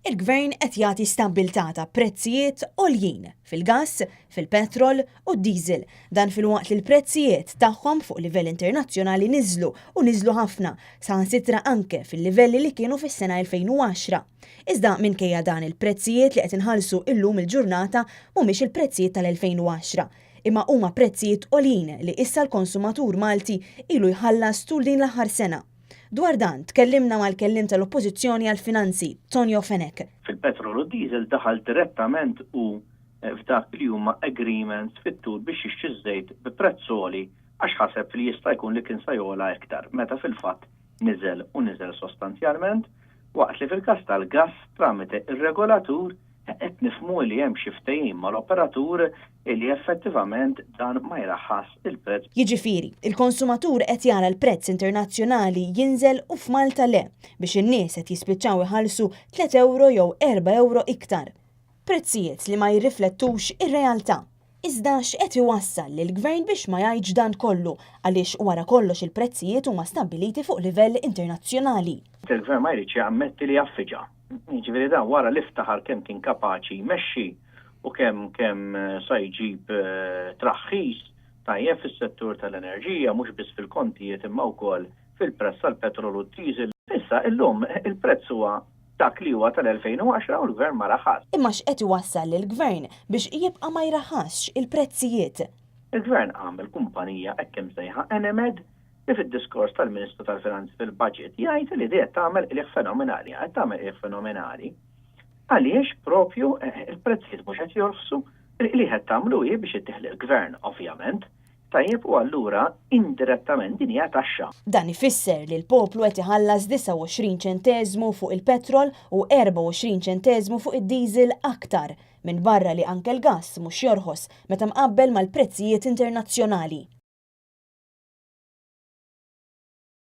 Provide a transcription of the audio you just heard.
il-Gvern qed jagħti stabbiltà ta' prezzijiet għoljin fil-gass, fil-petrol u d-diesel. Dan filwaqt li l-prezzijiet tagħhom fuq livell internazzjonali niżlu u niżlu ħafna, saħansitra anke fil-livelli li kienu fis-sena 2010. Iżda minkejja dan il-prezzijiet li qed inħallsu illum il-ġurnata mhumiex il-prezzijiet tal-2010. Imma huma prezzijiet għoljin li issa l-konsumatur Malti ilu jħallas tul din l-aħħar sena. Dwar dan tkellimna mal-kellim tal-Oppożizzjoni għall-Finanzi, Tonio Fenek. Fil-petrol u diesel daħal direttament u f'dak li huma agreements fit-tul biex jixtri żejt bi prezzoli għax ħaseb li jista' jkun li kien sajola iktar, meta fil-fatt niżel sostanzjalment, waqt li fil-każ tal-gass tramite ir-regolatur qed nifhmu li hemm xi ftehim mal-operatur li effettivament dan ma jraħħas il-prezz. Jiġifieri, il-konsumatur qed jara l-prezz internazzjonali jinżel u f'Malta le biex in-nies qed jispiċċaw iħallsu 3 euro jew 4 euro iktar. Prezzijiet li ma jirriflettux ir-realtà. Iżda x'qed iwassal lill-Gvern biex ma jgħidx dan kollu għaliex wara kollox il-prezzijiet huma stabbiliti fuq livell internazzjonali. Il-Gvern ma jridx jammetti li jaffiġa. Jiġifieri dan wara li ftaħar kemm kien kapaċi jmexxi u kemm sa jġib traħħis tajjeb fis-settur tal-enerġija mhux biss fil-kontijiet imma wkoll fil-prezz tal-petrol u d-diesel. Issa illum il-prezz huwa dak li huwa tal-2010 u l-Gvern ma raħas. Imma x'qed iwassal lill-Gvern biex jibqa' ma jraħħasx il-prezzijiet? Il-Gvern għamel kumpanija hekk kemm sejħa Enemed li fid-diskors tal-Ministru tal-Finanzi fil-Budget jgħid li qed tagħmel ilih fenomenali, qed tagħmel ilih fenomenali. Għaliex propju il-prezzijiet mhux qed jorħsu li qed tagħmlu hi biex ittieħli l-Gvern ovvjament. Tajjeb u allura indirettament din hija taxxa. Dan ifisser li l-poplu qed iħallas 29 ċenteżmu fuq il-petrol u 24 ċenteżmu fuq id-diesel aktar minn barra li anke l-gass mhux jorħos meta mqabbel mal-prezzijiet internazzjonali.